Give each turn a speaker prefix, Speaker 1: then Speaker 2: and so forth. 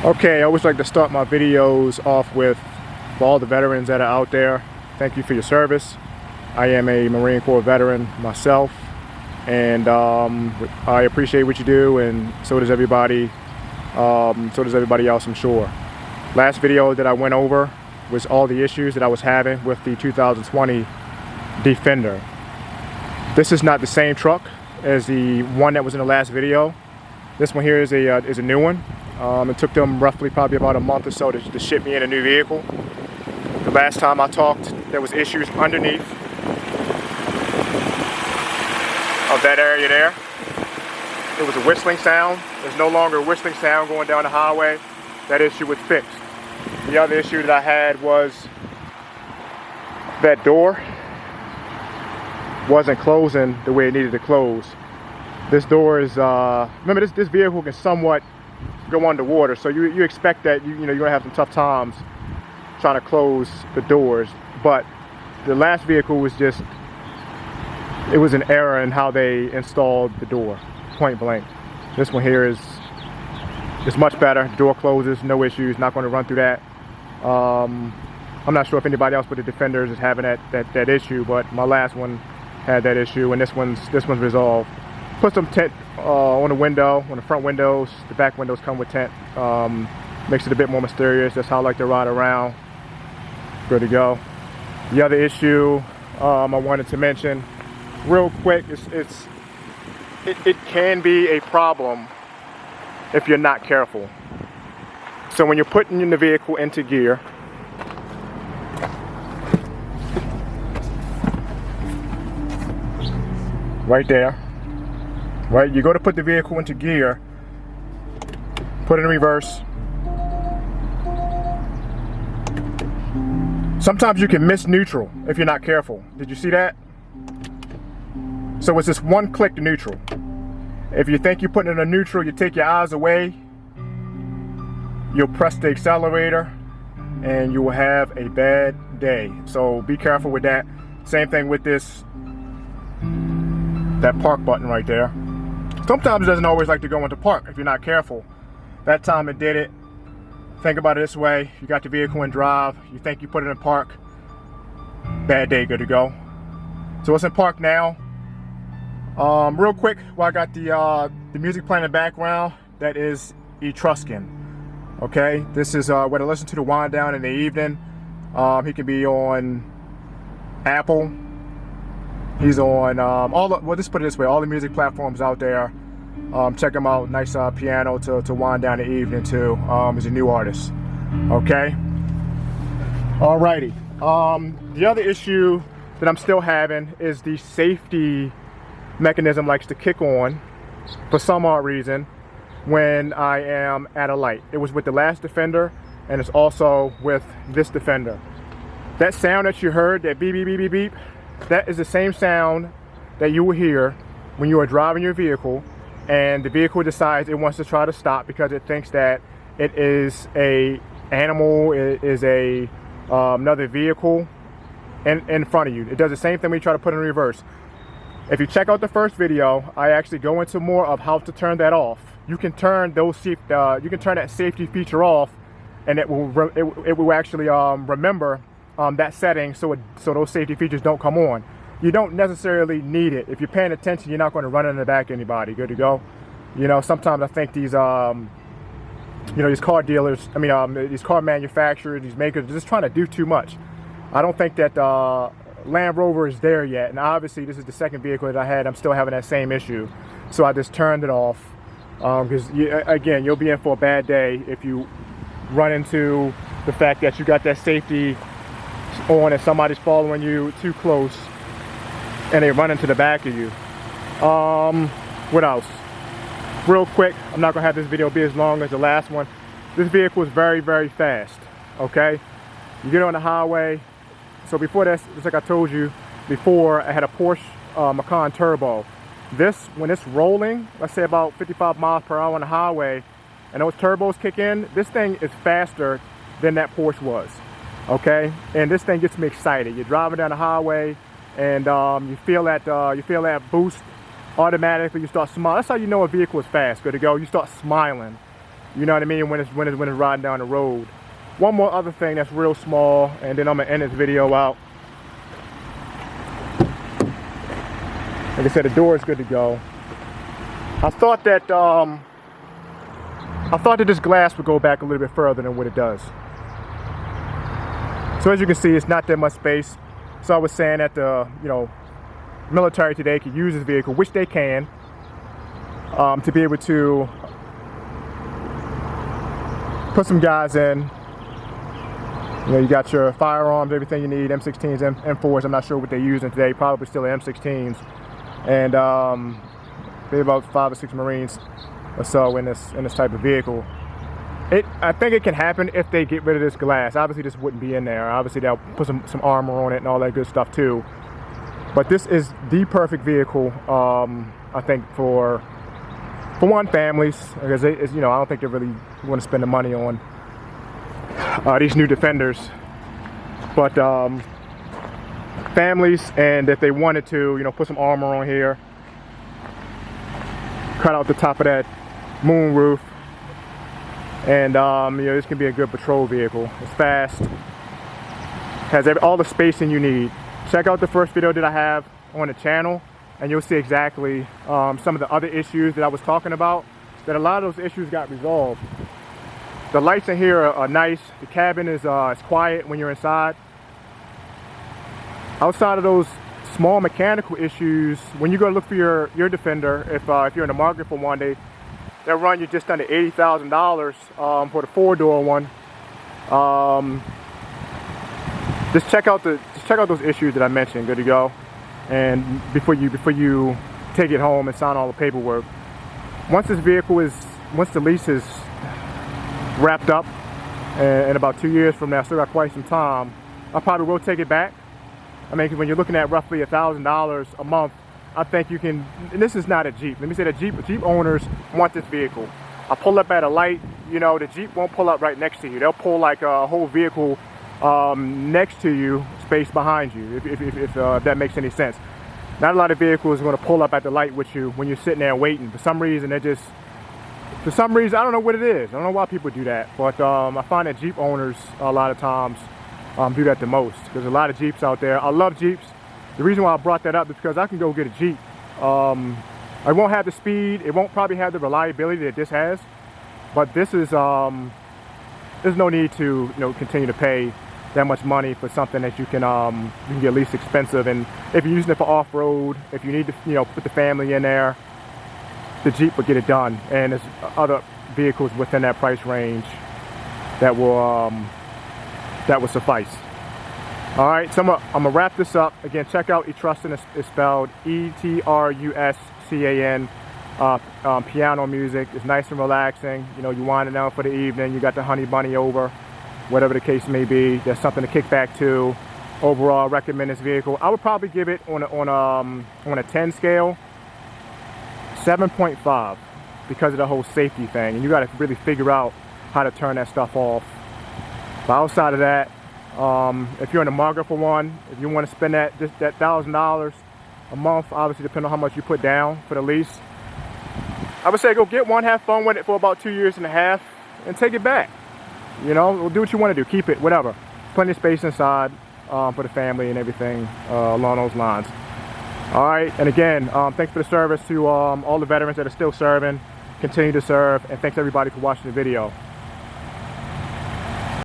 Speaker 1: Okay, I always like to start my videos off with, for all the veterans that are out there, thank you for your service. I am a Marine Corps veteran myself, and I appreciate what you do, and so does everybody. Else, I'm sure. Last video that I went over was all the issues that I was having with the 2020 Defender. This is not the same truck as the one that was in the last video. This one here is a new one. It took them roughly probably about a month or so to ship me in a new vehicle. The last time I talked, there was issues underneath of that area there. It was a whistling sound. There's no longer a whistling sound going down the highway. That issue was fixed. The other issue that I had was that door wasn't closing the way it needed to close. This door is, remember this vehicle can somewhat go underwater, so you expect that you're gonna have some tough times trying to close the doors. But the last vehicle was just, it was an error in how they installed the door, point blank. This one here is much better. The door closes, no issues, not going to run through that. I'm not sure if anybody else but the Defenders is having that issue, but my last one had that issue, and this one's resolved. Put some tent on the window, on the front windows. The back windows come with tent. Makes it a bit more mysterious. That's how I like to ride around. Good to go. The other issue I wanted to mention real quick is it can be a problem if you're not careful. So when you're putting the vehicle into gear, right there, right, you go to put the vehicle into gear, put it in reverse. Sometimes you can miss neutral if you're not careful. Did you see that? So it's just one click to neutral. If you think you're putting it in neutral, you take your eyes away, you'll press the accelerator, and you will have a bad day. So be careful with that. Same thing with that park button right there. Sometimes it doesn't always like to go into park if you're not careful. That time it did it. Think about it this way: you got the vehicle in drive, you think you put it in park, bad day, good to go. So it's in park now. Real quick, while I got the music playing in the background, that is Etruscan. Okay, this is what I listen to wind down in the evening. He can be on Apple. He's on well, just put it this way, all the music platforms out there. Check him out. Nice piano to wind down the evening too. He's a new artist. Okay. Alrighty. The other issue that I'm still having is the safety mechanism likes to kick on for some odd reason when I am at a light. It was with the last Defender, and it's also with this Defender. That sound that you heard, that beep beep beep beep beep, that is the same sound that you will hear when you are driving your vehicle and the vehicle decides it wants to try to stop because it thinks that it is a animal, it is a another vehicle in front of you. It does the same thing when you try to put it in reverse. If you check out the first video, I actually go into more of how to turn that off. You can turn that safety feature off, and it will actually remember that setting, so those safety features don't come on. You don't necessarily need it. If you're paying attention, you're not going to run in the back of anybody. Good to go. Sometimes I think these these car dealers, these car manufacturers, these makers, they're just trying to do too much. I don't think that Land Rover is there yet, and obviously this is the second vehicle that I had. I'm still having that same issue, so I just turned it off because again, you'll be in for a bad day if you run into the fact that you got that safety on and somebody's following you too close and they run into the back of you. What else? Real quick, I'm not gonna have this video be as long as the last one. This vehicle is very, very fast. Okay, you get on the highway. So before this, just like I told you before, I had a Porsche Macan Turbo. When it's rolling, let's say about 55 miles per hour on the highway, and those turbos kick in, this thing is faster than that Porsche was. Okay, and this thing gets me excited. You're driving down the highway, and you feel that boost automatically. You start smiling. That's how you know a vehicle is fast. Good to go. You start smiling. You know what I mean? When it's riding down the road. One more other thing that's real small, and then I'm gonna end this video out. Like I said, the door is good to go. I thought that this glass would go back a little bit further than what it does. So as you can see, it's not that much space. So I was saying that the military today could use this vehicle, which they can, to be able to put some guys in. You got your firearms, everything you need, M16s, M4s. I'm not sure what they're using today. Probably still M16s, and maybe about 5 or 6 Marines or so in this type of vehicle. I think it can happen if they get rid of this glass. Obviously, this wouldn't be in there. Obviously, they'll put some armor on it and all that good stuff too. But this is the perfect vehicle, I think, for one, families, because I don't think they really want to spend the money on these new Defenders. But families, and if they wanted to, put some armor on here, cut out the top of that moon roof. And this can be a good patrol vehicle. It's fast, has all the spacing you need. Check out the first video that I have on the channel, and you'll see exactly some of the other issues that I was talking about. That a lot of those issues got resolved. The lights in here are nice. The cabin is quiet when you're inside. Outside of those small mechanical issues, when you go to look for your Defender, if you're in the market for one, they'll run you just under $80,000 for the 4-door one. Just check out those issues that I mentioned. Good to go. And before you take it home and sign all the paperwork. Once the lease is wrapped up, and about 2 years from now, still got quite some time, I probably will take it back. I mean, when you're looking at roughly $1,000 a month, I think you can, and this is not a Jeep. Let me say that Jeep owners want this vehicle. I pull up at a light, the Jeep won't pull up right next to you. They'll pull like a whole vehicle next to you, space behind you, if that makes any sense. Not a lot of vehicles are going to pull up at the light with you when you're sitting there waiting. For some reason, I don't know what it is. I don't know why people do that, but I find that Jeep owners a lot of times do that the most. There's a lot of Jeeps out there. I love Jeeps. The reason why I brought that up is because I can go get a Jeep. I won't have the speed. It won't probably have the reliability that this has. But this is, there's no need to continue to pay that much money for something that you can get least expensive. And if you're using it for off-road, if you need to put the family in there, the Jeep will get it done. And there's other vehicles within that price range that will suffice. All right, so I'm gonna wrap this up. Again, check out Etruscan. It's spelled E-T-R-U-S-C-A-N. Piano music. It's nice and relaxing. You wind it down for the evening. You got the honey bunny over, whatever the case may be. There's something to kick back to. Overall, I recommend this vehicle. I would probably give it on a 10 scale, 7.5, because of the whole safety thing. And you got to really figure out how to turn that stuff off. But outside of that, if you're in the market for one, if you want to spend that $1,000 a month, obviously depending on how much you put down for the lease, I would say go get one, have fun with it for about 2.5 years, and take it back. Do what you want to do, keep it, whatever. Plenty of space inside for the family and everything along those lines. All right, and again, thanks for the service to all the veterans that are still serving, continue to serve, and thanks everybody for watching the video.